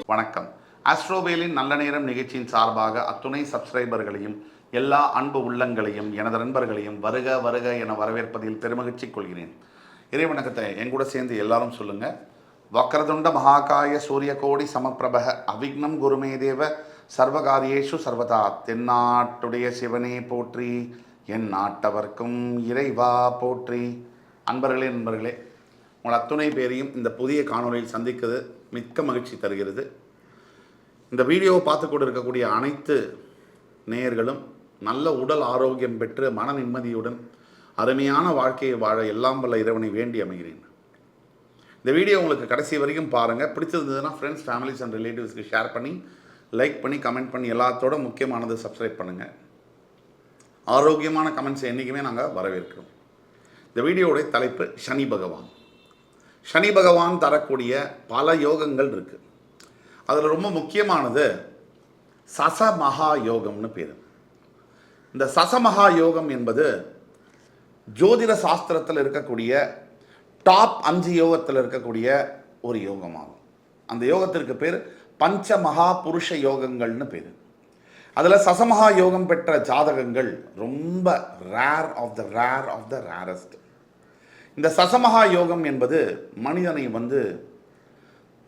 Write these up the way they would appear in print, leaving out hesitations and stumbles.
வணக்கம். ஆஸ்ட்ரோவேலின் நல்ல நேரம் நிகழ்ச்சியின் சார்பாக அத்துணை சப்ஸ்கிரைபர்களையும் எல்லா அன்பு உள்ளங்களையும் எனது நண்பர்களையும் வருக வருக என வரவேற்பதில் பெருமகிழ்ச்சி கொள்கிறேன். இறைவணக்கத்தை எங்கூட சேர்ந்து எல்லாரும் சொல்லுங்க. வக்ரதுண்ட மகாகாய சூரியகோடி சமப்பிரபக அவிக்னம் குருமே தேவ சர்வகாரியேஷு சர்வதா. தென்னாட்டுடைய சிவனே போற்றி, என் நாட்டவர்க்கும் இறைவா போற்றி. நண்பர்களே, உங்கள் அத்துணை பேரையும் இந்த புதிய காணொலியில் சந்திக்கிறது மிக்க மகிழ்ச்சி தருகிறது. இந்த வீடியோவை பார்த்து கொண்டு இருக்கக்கூடிய அனைத்து நேயர்களும் நல்ல உடல் ஆரோக்கியம் பெற்று மன நிம்மதியுடன் அருமையான வாழ்க்கையை வாழ எல்லாம் வல்ல இறைவனை வேண்டி அமைகிறேன். இந்த வீடியோ உங்களுக்கு கடைசி வரைக்கும் பாருங்கள். பிடிச்சிருந்ததுன்னா ஃப்ரெண்ட்ஸ், ஃபேமிலிஸ் அண்ட் ரிலேட்டிவ்ஸ்க்கு ஷேர் பண்ணி, லைக் பண்ணி, கமெண்ட் பண்ணி, எல்லாத்தோட முக்கியமானது சப்ஸ்கிரைப் பண்ணுங்கள். ஆரோக்கியமான கமெண்ட்ஸை என்றைக்குமே நாங்கள் வரவேற்கிறோம். இந்த வீடியோவுடைய தலைப்பு சனி பகவான். சனி பகவான் தரக்கூடிய பல யோகங்கள் இருக்குது. அதில் ரொம்ப முக்கியமானது சசமகா யோகம்னு பேர். இந்த சசமகா யோகம் என்பது ஜோதிட சாஸ்திரத்தில் இருக்கக்கூடிய டாப் 5 யோகத்தில் இருக்கக்கூடிய ஒரு யோகமாகும். அந்த யோகத்திற்கு பேர் பஞ்சமகா புருஷ யோகங்கள்னு பேர். அதில் சசமகா யோகம் பெற்ற ஜாதகங்கள் ரொம்ப ரேர் ஆஃப் த ரேரஸ்ட். இந்த சசமகா யோகம் என்பது மனிதனை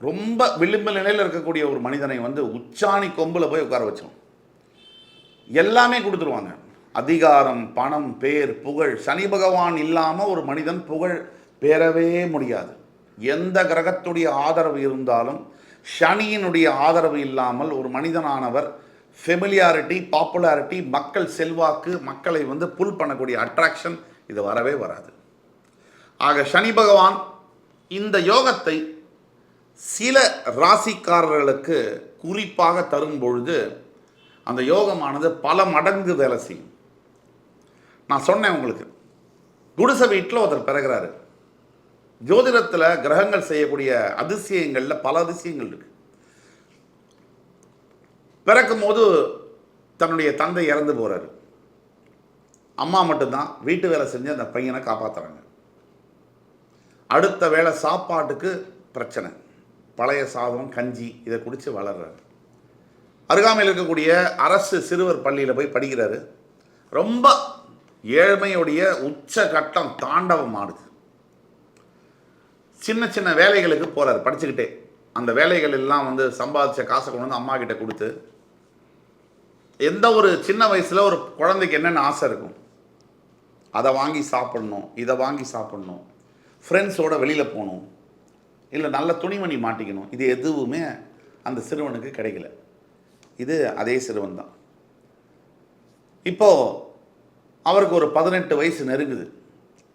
ரொம்ப விளிம்பு நிலையில் இருக்கக்கூடிய ஒரு மனிதனை உச்சாணி கொம்பில் போய் உட்கார வச்சோம். எல்லாமே கொடுத்துருவாங்க. அதிகாரம், பணம், பேர், புகழ். சனி பகவான் இல்லாமல் ஒரு மனிதன் புகழ் பெறவே முடியாது. எந்த கிரகத்துடைய ஆதரவு இருந்தாலும் சனியினுடைய ஆதரவு இல்லாமல் ஒரு மனிதனானவர் ஃபெமிலியாரிட்டி, பாப்புலாரிட்டி, மக்கள் செல்வாக்கு, மக்களை புல் பண்ணக்கூடிய அட்ராக்ஷன் இது வரவே வராது. ஆக சனி பகவான் இந்த யோகத்தை சில ராசிக்காரர்களுக்கு குறிப்பாக தரும் பொழுது அந்த யோகமானது பல மடங்கு வேலை செய்யும். நான் சொன்னேன் உங்களுக்கு, குடிசை வீட்டில் ஒருத்தர் பிறகுறாரு. ஜோதிடத்தில் கிரகங்கள் செய்யக்கூடிய அதிசயங்களில் பல அதிசயங்கள் இருக்கு. பிறக்கும் போது தன்னுடைய தந்தை இறந்து போகிறாரு. அம்மா மட்டும்தான் வீட்டு வேலை செஞ்சு அந்த பையனை காப்பாற்றுறாங்க. அடுத்த வேளை சாப்பாட்டுக்கு பிரச்சனை. பழைய சாதம், கஞ்சி இதை குடித்து வளர்றாரு. அருகாமையில் இருக்கக்கூடிய அரசு சிறுவர் பள்ளியில் போய் படிக்கிறாரு. ரொம்ப ஏழ்மையுடைய உச்ச கட்டம் தாண்டவம் ஆடுது. சின்ன சின்ன வேலைகளுக்கு போகிறார் படிச்சுக்கிட்டே. அந்த வேலைகள் எல்லாம் சம்பாதிச்ச காசை கொண்டு வந்து அம்மா கிட்ட கொடுத்து, எந்த ஒரு சின்ன வயசில் ஒரு குழந்தைக்கு என்னென்ன ஆசை இருக்கும், அதை வாங்கி சாப்பிட்ணும், இதை வாங்கி சாப்பிட்ணும், ஃப்ரெண்ட்ஸோட வெளியில் போகணும், இல்லை நல்ல துணிமணி மாட்டிக்கணும், இது எதுவுமே அந்த சிறுவனுக்கு கிடைக்கல. இது அதே சிறுவன் தான். இப்போது அவருக்கு ஒரு 18 வயசு நெருங்குது.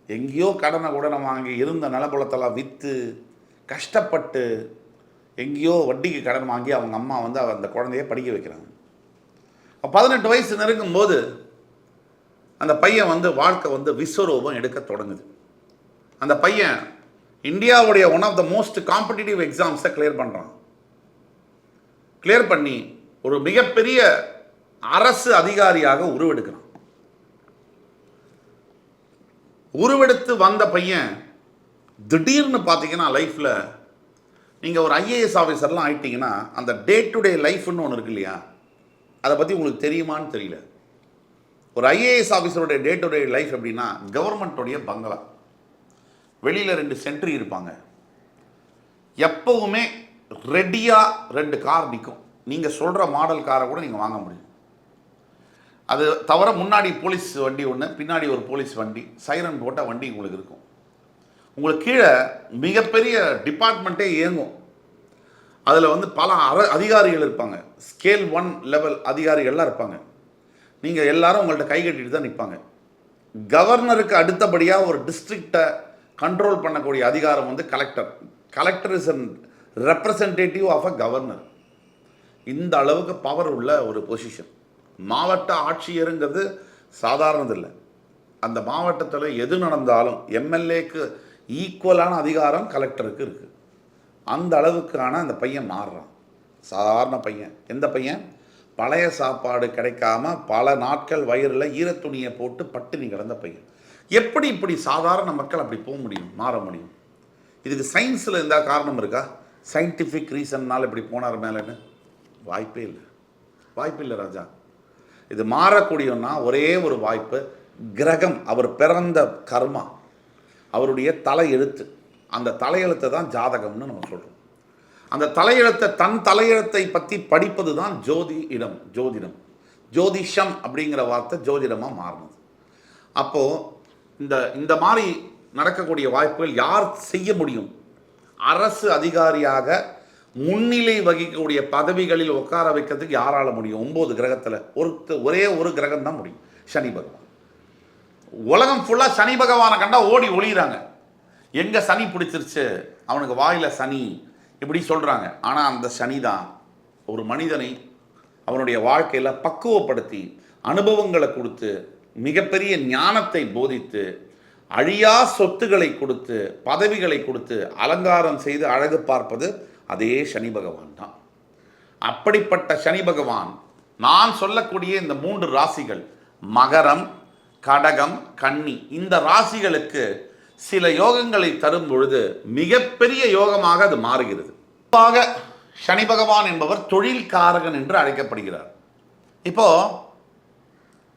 எங்கேயோ கடனை வாங்கி இருந்த நிலபுலத்தெல்லாம் விற்று கஷ்டப்பட்டு எங்கேயோ வட்டிக்கு கடன் வாங்கி அவங்க அம்மா அந்த குழந்தைய படிக்க வைக்கிறாங்க. 18 வயசு நெருங்கும் போது அந்த பையன் வாழ்க்கை விஸ்வரூபம் எடுக்க தொடங்குது. அந்த பையன் இந்தியாவுடைய one of the most competitive எக்ஸாம்ஸை கிளியர் பண்ணுறான். கிளியர் பண்ணி ஒரு மிகப்பெரிய அரசு அதிகாரியாக உருவெடுக்கிறான். உருவெடுத்து வந்த பையன் திடீர்னு பார்த்தீங்கன்னா லைஃப்பில் நீங்கள் ஒரு ஐஏஎஸ் ஆஃபீஸர்லாம் ஆகிட்டீங்கன்னா அந்த டே டு டே லைஃப்னு ஒன்று இருக்கு இல்லையா, அதை பற்றி உங்களுக்கு தெரியுமான்னு தெரியல. ஒரு ஐஏஎஸ் ஆஃபீஸருடைய டே டு டே லைஃப் எப்படின்னா, கவர்மெண்ட்டுடைய பங்களா, வெளியில் 2 சென்ட்ரி இருப்பாங்க, எப்பவுமே ரெடியாக 2 கார் நிற்கும். நீங்கள் சொல்கிற மாடல் காரை கூட நீங்கள் வாங்க முடியும். அது தவிர முன்னாடி போலீஸ் வண்டி ஒன்று, பின்னாடி ஒரு போலீஸ் வண்டி, சைரன் போட்ட வண்டி உங்களுக்கு இருக்கும். உங்களுக்கு கீழே மிகப்பெரிய டிபார்ட்மெண்ட்டே இயங்கும். அதில் பல அதிகாரிகள் இருப்பாங்க. ஸ்கேல் 1 லெவல் அதிகாரிகள்லாம் இருப்பாங்க. நீங்கள் எல்லாரும் உங்கள்கிட்ட கை கட்டிட்டு தான் நிற்பாங்க. கவர்னருக்கு அடுத்தபடியாக ஒரு டிஸ்ட்ரிக்டை கண்ட்ரோல் பண்ணக்கூடிய அதிகாரம் collector. Collector is an representative of a governor. இந்த அளவுக்கு பவர் உள்ள ஒரு பொசிஷன். மாவட்ட ஆட்சியருங்கிறது சாதாரணதில்லை. அந்த மாவட்டத்தில் எது நடந்தாலும் எம்எல்ஏக்கு ஈக்குவலான அதிகாரம் கலெக்டருக்கு இருக்குது. அந்த அளவுக்கான அந்த பையன் மாறுறான். சாதாரண பையன். எந்த பையன்? பழைய சாப்பாடு கிடைக்காம பல நாட்கள் வயிறில் ஈரத்துணியை போட்டு பட்டினி கிடந்த பையன். இப்படி சாதாரண மக்கள் அப்படி போக முடியும், மாற முடியும்? இதுக்கு சயின்ஸில் எந்த காரணம் இருக்கா? சயின்டிஃபிக் ரீசன்னால் இப்படி போனார் மேலேன்னு வாய்ப்பே இல்லை, வாய்ப்பு இல்லை ராஜா. இது மாறக்கூடியன்னா ஒரே ஒரு வாய்ப்பு, கிரகம், அவர் பிறந்த கர்மா, அவருடைய தலையெழுத்து, அந்த தலையெழுத்தை தான் ஜாதகம்னு நம்ம சொல்கிறோம். அந்த தலையெழுத்தை, தன் தலையெழுத்தை பற்றி படிப்பது தான் ஜோதிடம். ஜோதிஷம் அப்படிங்கிற வார்த்தை ஜோதிடமாக மாறினது. அப்போது இந்த மாதிரி நடக்கக்கூடிய வாய்ப்புகள் யார் செய்ய முடியும்? அரசு அதிகாரியாக முன்னிலை வகிக்கக்கூடிய பதவிகளில் உட்கார வைக்கிறதுக்கு யாரால முடியும்? 9 கிரகத்தில் ஒரே ஒரு கிரகம் தான் முடியும், சனி பகவான். உலகம் ஃபுல்லாக சனி பகவானை கண்டா ஓடி ஒளிகிறாங்க. எங்கே சனி பிடிச்சிருச்சு, அவனுக்கு வாயில் சனி, இப்படி சொல்கிறாங்க. ஆனால் அந்த சனி தான் ஒரு மனிதனை அவனுடைய வாழ்க்கையில் பக்குவப்படுத்தி அனுபவங்களை கொடுத்து மிகப்பெரிய ஞானத்தை போதித்து அழியா சொத்துக்களை கொடுத்து பதவிகளை கொடுத்து அலங்காரம் செய்து அழகு பார்ப்பது அதே சனி பகவான் தான். அப்படிப்பட்ட சனி பகவான் நான் சொல்லக்கூடிய இந்த 3 ராசிகள் மகரம், கடகம், கன்னி, இந்த ராசிகளுக்கு சில யோகங்களை தரும் பொழுது மிகப்பெரிய யோகமாக அது மாறுகிறது. பொதுவாக சனி பகவான் என்பவர் தொழில் காரகன் என்று அழைக்கப்படுகிறார். இப்போ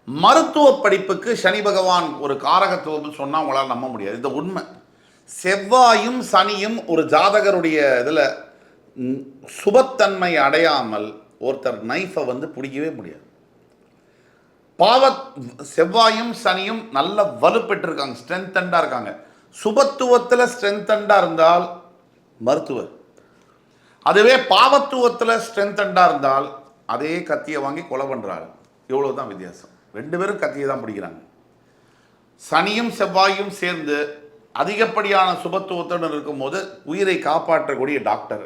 மருத்துவ படிப்புக்கு சனி பகவான் ஒரு காரகத்துவம் சொன்னால் உங்களால் நம்ப முடியாது, இந்த உண்மை. செவ்வாயும் சனியும் ஒரு ஜாதகருடைய இதில் சுபத்தன்மை அடையாமல் ஒருத்தர் நைஃபை பிடிக்கவே முடியாது. செவ்வாயும் சனியும் நல்ல வலுப்பெற்றிருக்காங்க, ஸ்ட்ரென்தண்டாக இருக்காங்க. சுபத்துவத்தில் ஸ்ட்ரென்தண்டாக இருந்தால் மருத்துவர், அதுவே பாவத்துவத்தில் ஸ்ட்ரென்தண்டாக இருந்தால் அதே கத்தியை வாங்கி கொலை பண்ணுறாரு. இவ்வளவுதான் வித்தியாசம். 2 பேரும் கத்தியை தான் பிடிக்கிறாங்க. சனியும் செவ்வாயும் சேர்ந்து அதிகப்படியான சுபத்துவத்துடன் இருக்கும்போது உயிரை காப்பாற்றக்கூடிய டாக்டர்,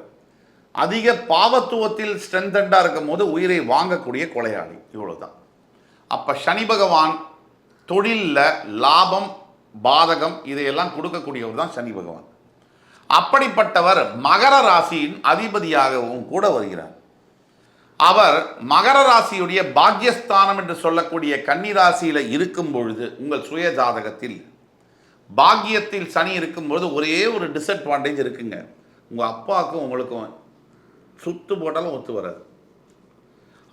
அதிக பாவத்துவத்தில் ஸ்ட்ரென்தண்டாக இருக்கும் போது உயிரை வாங்கக்கூடிய கொலையாளி. இவ்வளவுதான். அப்போ சனி பகவான் தொழிலில் லாபம் பாதகம் இதையெல்லாம் கொடுக்கக்கூடியவர் தான் சனி பகவான். அப்படிப்பட்டவர் மகர ராசியின் அதிபதியாகவும் கூட வருகிறார். அவர் மகர ராசியுடைய பாக்யஸ்தானம் என்று சொல்லக்கூடிய கன்னி ராசியில் இருக்கும் பொழுது உங்கள் சுய ஜாதகத்தில் பாக்கியத்தில் சனி இருக்கும்பொழுது ஒரே ஒரு டிஸ்அட்வான்டேஜ் இருக்குங்க. உங்கள் அப்பாவுக்கும் உங்களுக்கும் சுத்து போட்டாலும் ஒத்து வராது.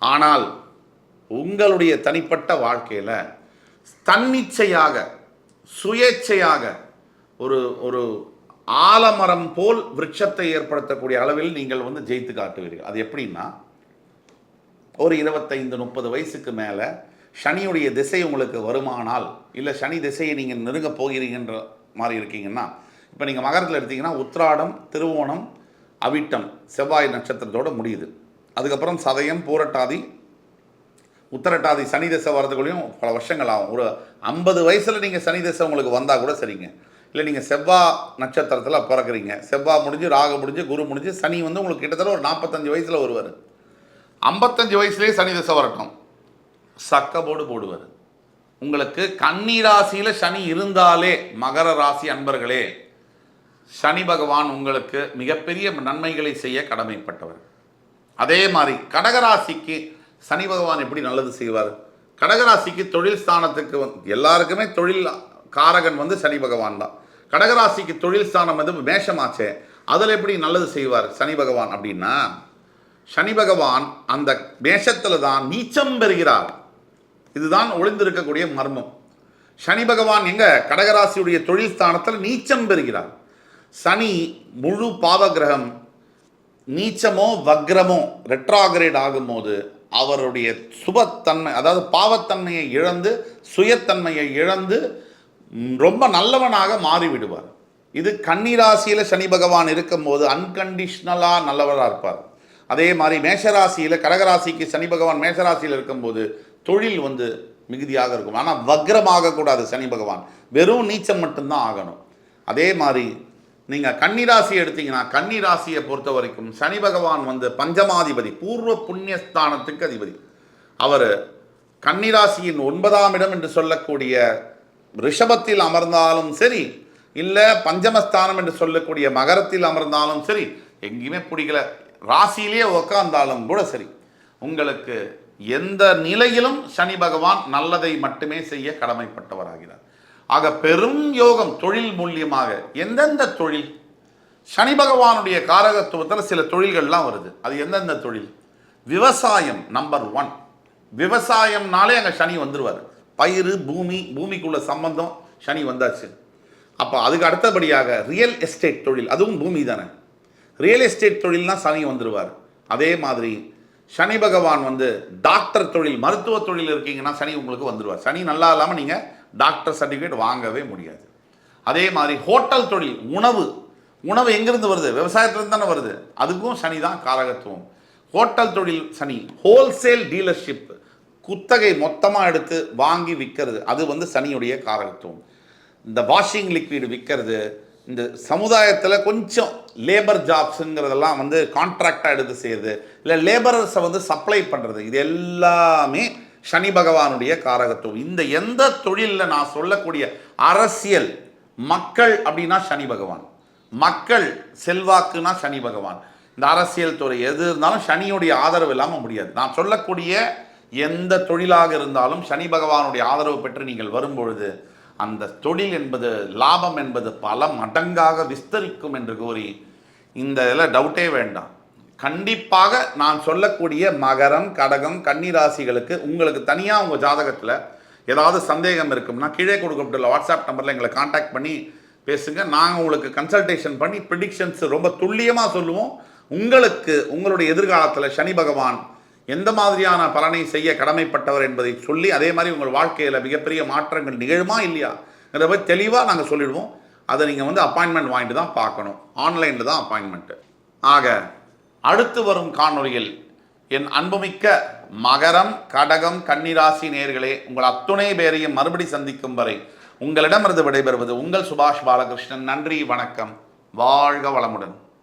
ஆனால் உங்களுடைய தனிப்பட்ட வாழ்க்கையில் தன்னிச்சையாக சுயேச்சையாக ஒரு ஆலமரம் போல் விருட்சத்தை ஏற்படுத்தக்கூடிய அளவில் நீங்கள் ஜெயித்து காட்டுவீர்கள். அது எப்படின்னா, ஒரு 25-30 வயசுக்கு மேலே சனியுடைய திசை உங்களுக்கு வருமானால், இல்லை சனி திசையை நீங்கள் நெருங்க போகிறீங்கன்ற மாதிரி இருக்கீங்கன்னா, இப்போ நீங்கள் மகரத்தில் எடுத்தீங்கன்னா உத்திராடம், திருவோணம், அவிட்டம் செவ்வாய் நட்சத்திரத்தோடு முடியுது. அதுக்கப்புறம் சதயம், பூரட்டாதி, உத்தரட்டாதி சனி திசை வரதுக்குள்ளேயும் பல வருஷங்கள் ஆகும். ஒரு 50 வயசில் நீங்கள் சனி திசை உங்களுக்கு வந்தால் கூட சரிங்க. இல்லை நீங்கள் செவ்வாய் நட்சத்திரத்தில் பிறக்கிறீங்க, செவ்வாய் முடிஞ்சு ராகு முடிஞ்சு குரு முடிஞ்சு சனி உங்களுக்கு கிட்டத்தட்ட ஒரு 45 வயசில் வருவார். 55 வயசுலேயே சனி திசை வரட்டும், சக்கப்போடு போடுவார். உங்களுக்கு கன்னி ராசியில் சனி இருந்தாலே மகர ராசி அன்பர்களே, சனி பகவான் உங்களுக்கு மிகப்பெரிய நன்மைகளை செய்ய கடமைப்பட்டவர். அதே மாதிரி கடகராசிக்கு சனி பகவான் எப்படி நல்லது செய்வார்? கடகராசிக்கு தொழில் ஸ்தானத்துக்கு எல்லாருக்குமே தொழில் காரகன் சனி பகவான் தான். கடகராசிக்கு தொழில் ஸ்தானம் மேஷமாச்சே, அதில் எப்படி நல்லது செய்வார் சனி பகவான் அப்படின்னா, சனி பகவான் அந்த மேஷத்தில் தான் நீச்சம் பெறுகிறார். இதுதான் ஒளிந்திருக்கக்கூடிய மர்மம். சனி பகவான் எங்க கடகராசியுடைய தொழில் ஸ்தானத்தில் நீச்சம் பெறுகிறார். சனி முழு பாவ கிரகம் நீச்சமோ வக்ரமோ ரெட்ராகிரேட் ஆகும்போது அவருடைய சுபத்தன்மை, அதாவது பாவத்தன்மையை இழந்து சுயத்தன்மையை இழந்து ரொம்ப நல்லவனாக மாறிவிடுவார். இது கன்னிராசியில் சனி பகவான் இருக்கும்போது அன்கண்டிஷ்னலாக நல்லவராக இருப்பார். அதே மாதிரி மேஷராசியில் கடகராசிக்கு சனி பகவான் மேஷராசியில் இருக்கும்போது தொழில் மிகுதியாக இருக்கும். ஆனால் வக்ரமாக கூடாது. சனி பகவான் வெறும் நீச்சம் மட்டும்தான் ஆகணும். அதே மாதிரி நீங்கள் கன்னிராசி எடுத்தீங்கன்னா, கன்னிராசியை பொறுத்த வரைக்கும் சனி பகவான் பஞ்சமாதிபதி, பூர்வ புண்ணியஸ்தானத்துக்கு அதிபதி. அவர் கன்னிராசியின் 9ஆம் இடம் என்று சொல்லக்கூடிய ரிஷபத்தில் அமர்ந்தாலும் சரி, இல்லை பஞ்சமஸ்தானம் என்று சொல்லக்கூடிய மகரத்தில் அமர்ந்தாலும் சரி, எங்கேயுமே பிடிக்கல, ராசியிலேயே உட்கார்ந்தாலும் கூட சரி, உங்களுக்கு எந்த நிலையிலும் சனி பகவான் நல்லதை மட்டுமே செய்ய கடமைப்பட்டவராகிறார். ஆக பெரும் யோகம் தொழில் மூலியமாக. எந்தெந்த தொழில்? சனி பகவானுடைய காரகத்துவத்தில் சில தொழில்கள்லாம் வருது. அது எந்தெந்த தொழில்? விவசாயம் நம்பர் 1. விவசாயம்னாலே அங்கே சனி வந்துடுவார். பயிர், பூமிக்குள்ள சம்பந்தம் சனி வந்தாச்சு. அப்போ அதுக்கு அடுத்தபடியாக ரியல் எஸ்டேட் தொழில், அதுவும் பூமி தானே. ரியல் எஸ்டேட் தொழில்னால் சனி வந்துடுவார். அதே மாதிரி சனி பகவான் டாக்டர் தொழில், மருத்துவ தொழில் இருக்கீங்கன்னா சனி உங்களுக்கு வந்துடுவார். சனி நல்லா இல்லாமல் நீங்கள் டாக்டர் சர்டிஃபிகேட் வாங்கவே முடியாது. அதே மாதிரி ஹோட்டல் தொழில், உணவு எங்கிருந்து வருது? விவசாயத்திலிருந்து தானே வருது. அதுக்கும் சனி தான் காரகத்துவம். ஹோட்டல் தொழில் சனி. ஹோல்சேல் டீலர்ஷிப், குத்தகை மொத்தமாக எடுத்து வாங்கி விற்கிறது, அது சனியுடைய காரகத்துவம். இந்த வாஷிங் லிக்விட் விற்கிறது, இந்த சமுதாயத்தில் கொஞ்சம் லேபர் ஜாப்ஸுங்கிறதெல்லாம் கான்ட்ராக்டாக எடுத்து செய்யுது, இல்லை லேபரர்ஸை சப்ளை பண்ணுறது, இது எல்லாமே சனி பகவானுடைய காரகத்துவம். இந்த எந்த தொழிலில் நான் சொல்லக்கூடிய அரசியல், மக்கள் அப்படின்னா சனி பகவான், மக்கள் செல்வாக்குனா சனி பகவான். இந்த அரசியல் துறை எது இருந்தாலும் சனியுடைய ஆதரவு இல்லாமல் முடியாது. நான் சொல்லக்கூடிய எந்த தொழிலாக இருந்தாலும் சனி பகவானுடைய ஆதரவு பெற்று நீங்கள் வரும்பொழுது அந்த தொழில் என்பது, லாபம் என்பது பல மடங்காக விஸ்தரிக்கும் என்று கூறி இந்த இதில் டவுட்டே வேண்டாம். கண்டிப்பாக நான் சொல்லக்கூடிய மகரம், கடகம், கன்னி ராசிகளுக்கு உங்களுக்கு தனியாக உங்கள் ஜாதகத்தில் ஏதாவது சந்தேகம் இருக்கும்னா கீழே கொடுக்கப்பட்டுள்ள வாட்ஸ்அப் நம்பரில் எங்களை காண்டாக்ட் பண்ணி பேசுங்க. நாங்கள் உங்களுக்கு கன்சல்டேஷன் பண்ணி ப்ரிடிக்ஷன்ஸ் ரொம்ப துல்லியமாக சொல்லுவோம். உங்களுக்கு உங்களுடைய எதிர்காலத்தில் சனி பகவான் எந்த மாதிரியான பலனை செய்ய கடமைப்பட்டவர் என்பதை சொல்லி, அதே மாதிரி உங்கள் வாழ்க்கையில் மிகப்பெரிய மாற்றங்கள் நிகழுமா இல்லையா அதை பற்றி தெளிவாக நாங்கள் சொல்லிடுவோம். அதை நீங்கள் அப்பாயின்மெண்ட் வாங்கிட்டு தான் பார்க்கணும். ஆன்லைனில் தான் அப்பாயின்மெண்ட்டு. ஆக அடுத்து வரும் காணொலியில் என் அன்புமிக்க மகரம், கடகம், கன்னிராசி நேயர்களே, உங்கள் அத்துணை பேரையும் மறுபடி சந்திக்கும் வரை உங்களிடமிருந்து விடைபெறுவது உங்கள் சுபாஷ் பாலகிருஷ்ணன். நன்றி, வணக்கம், வாழ்க வளமுடன்.